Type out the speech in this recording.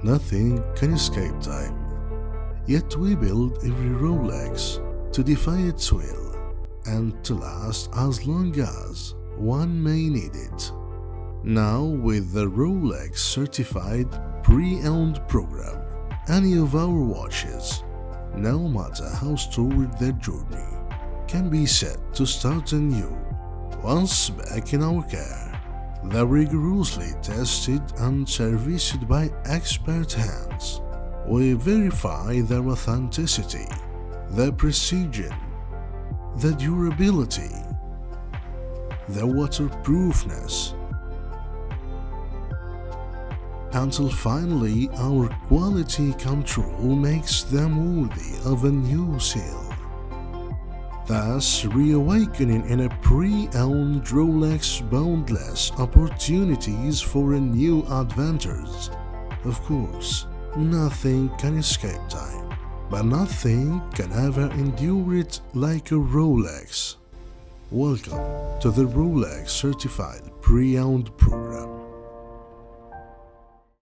nothing can escape time. Yet we build every Rolex to defy its will and to last as long as one may need it. Now with the Rolex certified pre-owned program, any of our watches, no matter how storied their journey, can be said to start anew. Once back in our care, they're rigorously tested and serviced by expert hands. We verify their authenticity, their precision, their durability, their waterproofness, until finally our quality control makes them worthy of a new seal, thus reawakening in a pre-owned Rolex boundless opportunities for a new adventures. Of course, nothing can escape time, but nothing can ever endure it like a Rolex. Welcome to the Rolex Certified Pre-Owned Program.